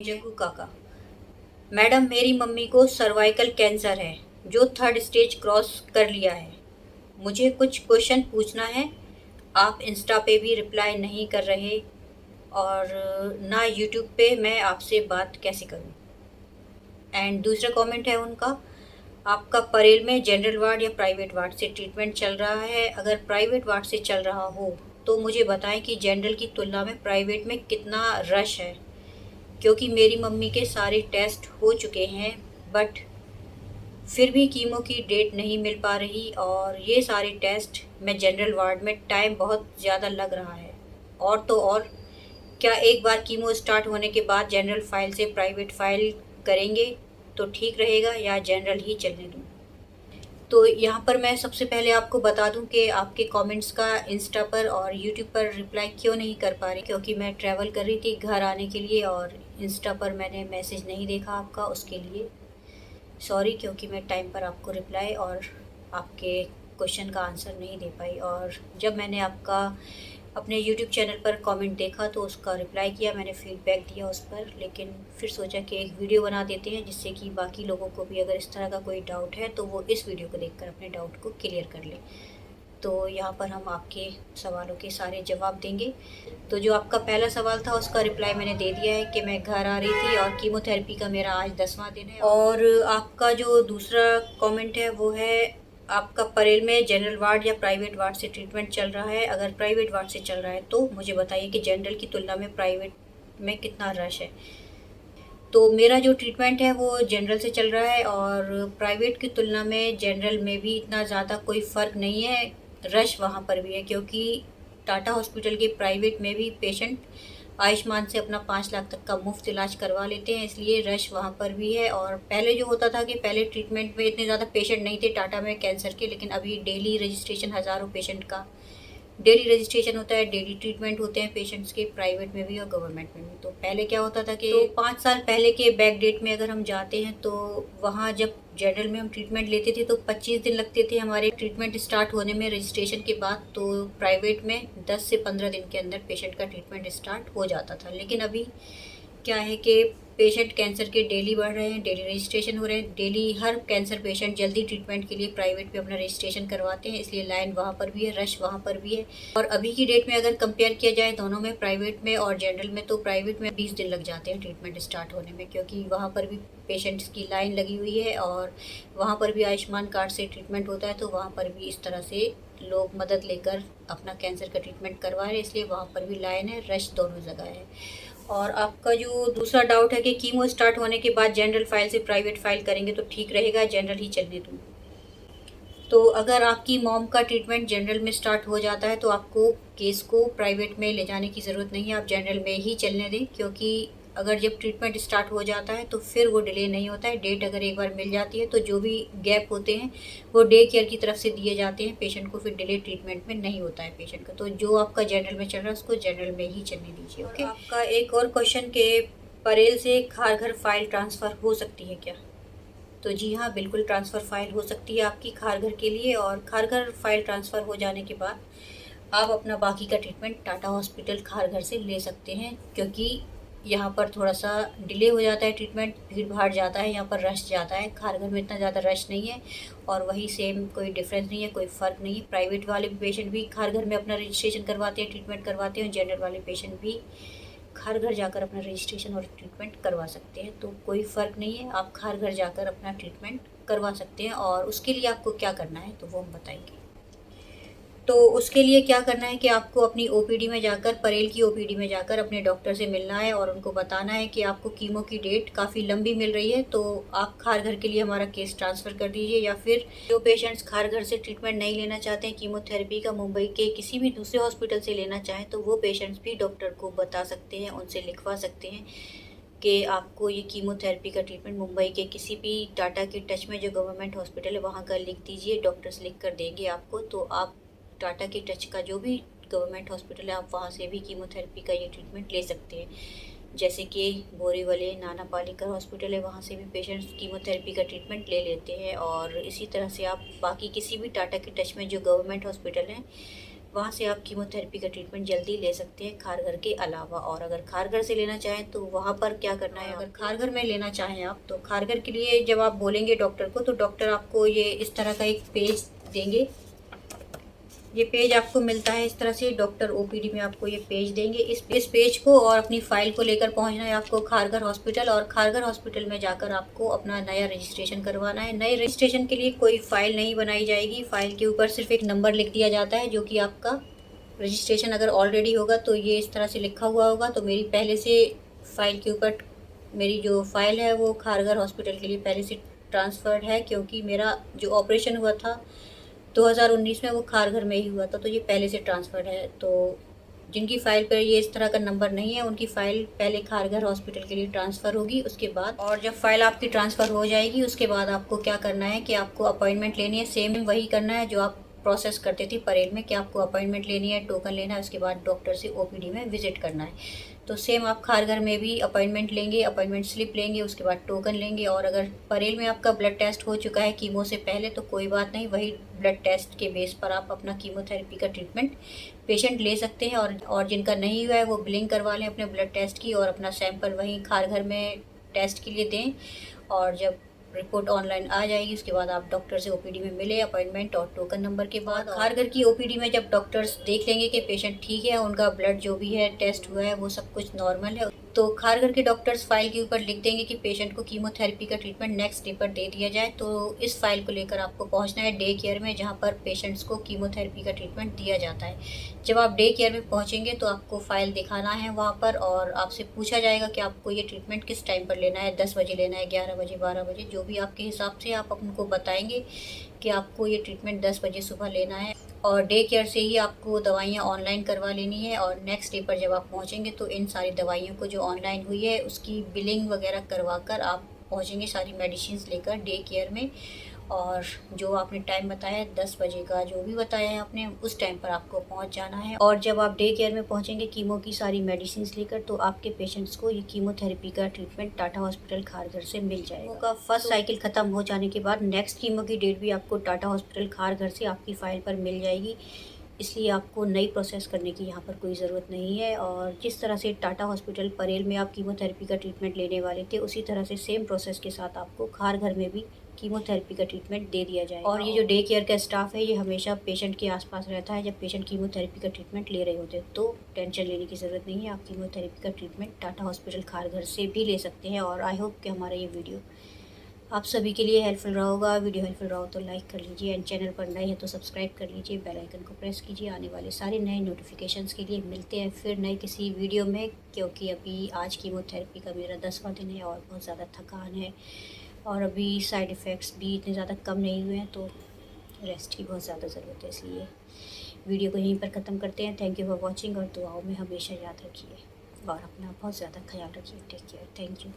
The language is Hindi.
जग्गू काका। मैडम, मेरी मम्मी को सर्वाइकल कैंसर है जो 3rd स्टेज क्रॉस कर लिया है। मुझे कुछ क्वेश्चन पूछना है। आप इंस्टा पे भी रिप्लाई नहीं कर रहे और ना यूट्यूब पे। मैं आपसे बात कैसे करूं? एंड दूसरा कमेंट है उनका, आपका परेल में जनरल वार्ड या प्राइवेट वार्ड से ट्रीटमेंट चल रहा है? अगर प्राइवेट वार्ड से चल रहा हो तो मुझे बताएं कि जनरल की तुलना में प्राइवेट में कितना रश है, क्योंकि मेरी मम्मी के सारे टेस्ट हो चुके हैं बट फिर भी कीमो की डेट नहीं मिल पा रही और ये सारे टेस्ट में जनरल वार्ड में टाइम बहुत ज़्यादा लग रहा है। और तो और, क्या एक बार कीमो स्टार्ट होने के बाद जनरल फाइल से प्राइवेट फाइल करेंगे तो ठीक रहेगा या जनरल ही चलने दूँ? तो यहाँ पर मैं सबसे पहले आपको बता दूं कि आपके कमेंट्स का इंस्टा पर और यूट्यूब पर रिप्लाई क्यों नहीं कर पा रही, क्योंकि मैं ट्रैवल कर रही थी घर आने के लिए और इंस्टा पर मैंने मैसेज नहीं देखा आपका, उसके लिए सॉरी। क्योंकि मैं टाइम पर आपको रिप्लाई और आपके क्वेश्चन का आंसर नहीं दे पाई। और जब मैंने आपका अपने यूट्यूब चैनल पर कमेंट देखा तो उसका रिप्लाई किया, मैंने फीडबैक दिया उस पर, लेकिन फिर सोचा कि एक वीडियो बना देते हैं जिससे कि बाकी लोगों को भी अगर इस तरह का कोई डाउट है तो वो इस वीडियो को देखकर अपने डाउट को क्लियर कर लें। तो यहाँ पर हम आपके सवालों के सारे जवाब देंगे। तो जो आपका पहला सवाल था उसका रिप्लाई मैंने दे दिया है कि मैं घर आ रही थी और कीमोथेरेपी का मेरा आज 10वां दिन है। और आपका जो दूसरा कमेंट है वो है, आपका परेल में जनरल वार्ड या प्राइवेट वार्ड से ट्रीटमेंट चल रहा है? अगर प्राइवेट वार्ड से चल रहा है तो मुझे बताइए कि जनरल की तुलना में प्राइवेट में कितना रश है। तो मेरा जो ट्रीटमेंट है वो जनरल से चल रहा है और प्राइवेट की तुलना में जनरल में भी इतना ज़्यादा कोई फ़र्क नहीं है। रश वहाँ पर भी है क्योंकि टाटा हॉस्पिटल के प्राइवेट में भी पेशेंट आयुष्मान से अपना 5 लाख तक का मुफ्त इलाज करवा लेते हैं, इसलिए रश वहाँ पर भी है। और पहले जो होता था कि पहले ट्रीटमेंट में इतने ज़्यादा पेशेंट नहीं थे टाटा में कैंसर के, लेकिन अभी डेली रजिस्ट्रेशन हज़ारों पेशेंट का डेली रजिस्ट्रेशन होता है, डेली ट्रीटमेंट होते हैं पेशेंट्स के, प्राइवेट में भी और गवर्नमेंट में भी। तो पहले क्या होता था कि 5 साल पहले के बैक डेट में अगर हम जाते हैं तो वहाँ जब जनरल में हम ट्रीटमेंट लेते थे तो 25 दिन लगते थे हमारे ट्रीटमेंट स्टार्ट होने में रजिस्ट्रेशन के बाद। तो प्राइवेट में 10 से 15 दिन के अंदर पेशेंट का ट्रीटमेंट स्टार्ट हो जाता था। लेकिन अभी क्या है कि पेशेंट कैंसर के डेली बढ़ रहे हैं, डेली रजिस्ट्रेशन हो रहे हैं, डेली हर कैंसर पेशेंट जल्दी ट्रीटमेंट के लिए प्राइवेट में अपना रजिस्ट्रेशन करवाते हैं, इसलिए लाइन वहाँ पर भी है, रश वहाँ पर भी है। और अभी की डेट में अगर कंपेयर किया जाए दोनों में, प्राइवेट में और जनरल में, तो प्राइवेट में 20 दिन लग जाते हैं ट्रीटमेंट स्टार्ट होने में, क्योंकि वहाँ पर भी पेशेंट्स की लाइन लगी हुई है और वहाँ पर भी आयुष्मान कार्ड से ट्रीटमेंट होता है, तो वहाँ पर भी इस तरह से लोग मदद लेकर अपना कैंसर का ट्रीटमेंट करवा रहे हैं, इसलिए वहाँ पर भी लाइन है, रश दोनों जगह है। और आपका जो दूसरा डाउट है कि कीमो स्टार्ट होने के बाद जनरल फाइल से प्राइवेट फाइल करेंगे तो ठीक रहेगा, जनरल ही चलने दूँ? तो अगर आपकी मॉम का ट्रीटमेंट जनरल में स्टार्ट हो जाता है तो आपको केस को प्राइवेट में ले जाने की ज़रूरत नहीं है, आप जनरल में ही चलने दें, क्योंकि अगर जब ट्रीटमेंट स्टार्ट हो जाता है तो फिर वो डिले नहीं होता है। डेट अगर एक बार मिल जाती है तो जो भी गैप होते हैं वो डे केयर की तरफ से दिए जाते हैं पेशेंट को, फिर डिले ट्रीटमेंट में नहीं होता है पेशेंट का। तो जो आपका जनरल में चल रहा है उसको जनरल में ही चलने दीजिए। ओके। आपका एक और क्वेश्चन के परेल से खारघर फाइल ट्रांसफ़र हो सकती है क्या? तो जी हाँ, बिल्कुल ट्रांसफ़र फ़ाइल हो सकती है आपकी खारघर के लिए। और खारघर फ़ाइल ट्रांसफ़र हो जाने के बाद आप अपना बाकी का ट्रीटमेंट टाटा हॉस्पिटल खारघर से ले सकते हैं, क्योंकि यहाँ पर थोड़ा सा डिले हो जाता है ट्रीटमेंट, भीड़ भाड़ ज़्यादा है, यहाँ पर रश ज़्यादा है। खारघर में इतना ज़्यादा रश नहीं है और वही सेम, कोई डिफरेंस नहीं है, कोई फ़र्क नहीं है। प्राइवेट वाले पेशेंट भी खारघर में अपना रजिस्ट्रेशन करवाते हैं, ट्रीटमेंट करवाते हैं, जनरल वाले पेशेंट भी घर घर जाकर अपना रजिस्ट्रेशन और ट्रीटमेंट करवा सकते हैं। तो कोई फ़र्क नहीं है, आप घर घर जाकर अपना ट्रीटमेंट करवा सकते हैं। और उसके लिए आपको क्या करना है तो वो हम बताएंगे। तो उसके लिए क्या करना है कि आपको अपनी ओपीडी में जाकर, परेल की ओपीडी में जाकर अपने डॉक्टर से मिलना है और उनको बताना है कि आपको कीमो की डेट काफ़ी लंबी मिल रही है, तो आप खारघर के लिए हमारा केस ट्रांसफ़र कर दीजिए। या फिर जो पेशेंट्स खारघर से ट्रीटमेंट नहीं लेना चाहते हैं कीमोथेरेपी का, मुंबई के किसी भी दूसरे हॉस्पिटल से लेना चाहें तो वो पेशेंट्स भी डॉक्टर को बता सकते हैं, उनसे लिखवा सकते हैं कि आपको ये कीमोथेरेपी का ट्रीटमेंट मुंबई के किसी भी टाटा के टच में जो गवर्नमेंट हॉस्पिटल है वहाँ का लिख दीजिए, डॉक्टर्स लिख कर देंगे आपको। तो आप टाटा के टच का जो भी गवर्नमेंट हॉस्पिटल है आप वहाँ से भी कीमोथेरेपी का ये ट्रीटमेंट ले सकते हैं। जैसे कि बोरीवली नाना पालेकर हॉस्पिटल है, वहाँ से भी पेशेंट्स कीमोथेरेपी का ट्रीटमेंट ले लेते हैं। और इसी तरह से आप बाकी किसी भी टाटा के टच में जो गवर्नमेंट हॉस्पिटल हैं वहाँ से आप कीमोथेरेपी का ट्रीटमेंट जल्दी ले सकते हैं खारघर के अलावा। और अगर खारघर से लेना चाहें तो वहाँ पर क्या करना है, अगर खारघर में लेना चाहें आप तो खारघर के लिए जब आप बोलेंगे डॉक्टर को तो डॉक्टर आपको ये इस तरह का एक पेज देंगे। ये पेज आपको मिलता है इस तरह से, डॉक्टर ओपीडी में आपको ये पेज देंगे। इस पेज को और अपनी फाइल को लेकर पहुंचना है आपको खारघर हॉस्पिटल, और खारघर हॉस्पिटल में जाकर आपको अपना नया रजिस्ट्रेशन करवाना है। नए रजिस्ट्रेशन के लिए कोई फाइल नहीं बनाई जाएगी, फाइल के ऊपर सिर्फ एक नंबर लिख दिया जाता है, जो कि आपका रजिस्ट्रेशन अगर ऑलरेडी होगा तो ये इस तरह से लिखा हुआ होगा। तो मेरी पहले से फाइल के ऊपर मेरी जो फाइल है वो खारघर हॉस्पिटल के लिए पहले से ट्रांसफ़र्ड है, क्योंकि मेरा जो ऑपरेशन हुआ था 2019 में वो खारघर में ही हुआ था, तो ये पहले से ट्रांसफ़र्ड है। तो जिनकी फ़ाइल पर ये इस तरह का नंबर नहीं है उनकी फ़ाइल पहले खारघर हॉस्पिटल के लिए ट्रांसफ़र होगी। उसके बाद, और जब फ़ाइल आपकी ट्रांसफ़र हो जाएगी उसके बाद आपको क्या करना है कि आपको अपॉइंटमेंट लेनी है। सेम वही करना है जो आप प्रोसेस करते थे परेल में, कि आपको अपॉइंटमेंट लेनी है, टोकन लेना है, उसके बाद डॉक्टर से ओपीडी में विजिट करना है। तो सेम आप खारघर में भी अपॉइंटमेंट लेंगे, अपॉइंटमेंट स्लिप लेंगे, उसके बाद टोकन लेंगे। और अगर परेल में आपका ब्लड टेस्ट हो चुका है कीमो से पहले तो कोई बात नहीं, वही ब्लड टेस्ट के बेस पर आप अपना कीमोथेरेपी का ट्रीटमेंट पेशेंट ले सकते हैं। और जिनका नहीं हुआ है वो बिलिंग करवा लें अपने ब्लड टेस्ट की, और अपना सैंपल वहीं खारघर में टेस्ट के लिए दें। और जब रिपोर्ट ऑनलाइन आ जाएगी उसके बाद आप डॉक्टर से ओपीडी में मिले अपॉइंटमेंट और टोकन नंबर के बाद। खारघर की ओपीडी में जब डॉक्टर्स देख लेंगे कि पेशेंट ठीक है, उनका ब्लड जो भी है टेस्ट हुआ है वो सब कुछ नॉर्मल है, तो खारघर के डॉक्टर्स फाइल के ऊपर लिख देंगे कि पेशेंट को कीमोथेरेपी का ट्रीटमेंट नेक्स्ट डे पर दे दिया जाए। तो इस फाइल को लेकर आपको पहुंचना है डे केयर में, जहां पर पेशेंट्स को कीमोथेरेपी का ट्रीटमेंट दिया जाता है। जब आप डे केयर में पहुंचेंगे तो आपको फाइल दिखाना है वहां पर, और आपसे पूछा जाएगा कि आपको ये ट्रीटमेंट किस टाइम पर लेना है, 10 बजे लेना है, 11 बजे, 12 बजे, जो भी आपके हिसाब से आप उनको बताएंगे कि आपको ये ट्रीटमेंट 10 बजे सुबह लेना है। और डे केयर से ही आपको दवाइयाँ ऑनलाइन करवा लेनी है, और नेक्स्ट डे पर जब आप पहुँचेंगे तो इन सारी दवाइयों को जो ऑनलाइन हुई है उसकी बिलिंग वगैरह करवा कर आप पहुँचेंगे सारी मेडिसिन्स लेकर डे केयर में। और जो आपने टाइम बताया है 10 बजे का, जो भी बताया है आपने, उस टाइम पर आपको पहुंच जाना है। और जब आप डे केयर में पहुंचेंगे कीमो की सारी मेडिसिन्स लेकर तो आपके पेशेंट्स को ये कीमोथेरेपी का ट्रीटमेंट टाटा हॉस्पिटल खारघर से मिल जाएगा। कीमो का फर्स्ट साइकिल ख़त्म हो जाने के बाद नेक्स्ट कीमो की डेट भी आपको टाटा हॉस्पिटल खारघर से आपकी फ़ाइल पर मिल जाएगी, इसलिए आपको नई प्रोसेस करने की यहाँ पर कोई ज़रूरत नहीं है। और जिस तरह से टाटा हॉस्पिटल परेल में आप कीमोथेरेपी का ट्रीटमेंट लेने वाले थे उसी तरह से सेम प्रोसेस के साथ आपको खारघर में भी कीमोथेरेपी का ट्रीटमेंट दे दिया जाएगा। और ये जो डे केयर का स्टाफ है ये हमेशा पेशेंट के आसपास रहता है जब पेशेंट कीमोथेरेपी का ट्रीटमेंट ले रहे होते हैं, तो टेंशन लेने की ज़रूरत नहीं है। आप कीमोथेरेपी का ट्रीटमेंट टाटा हॉस्पिटल खारघर से भी ले सकते हैं। और आई होप कि हमारा ये वीडियो आप सभी के लिए हेल्पफुल रहा होगा। वीडियो हेल्पफुल रहा हो तो लाइक कर लीजिए, एंड चैनल पर नए हैं तो सब्सक्राइब कर लीजिए, बेल आइकन को प्रेस कीजिए। आने वाले सारे नए नोटिफिकेशंस के लिए मिलते हैं फिर नए किसी वीडियो में, क्योंकि अभी आज कीमोथेरेपी का मेरा 10वां दिन है और बहुत ज़्यादा थकान है, और अभी साइड इफ़ेक्ट्स भी इतने ज़्यादा कम नहीं हुए हैं, तो रेस्ट की बहुत ज़्यादा ज़रूरत है। इसलिए वीडियो को यहीं पर ख़त्म करते हैं। थैंक यू फॉर वॉचिंग, और दुआओं में हमेशा याद रखिए और अपना बहुत ज़्यादा ख्याल रखिए। Take care. Thank you.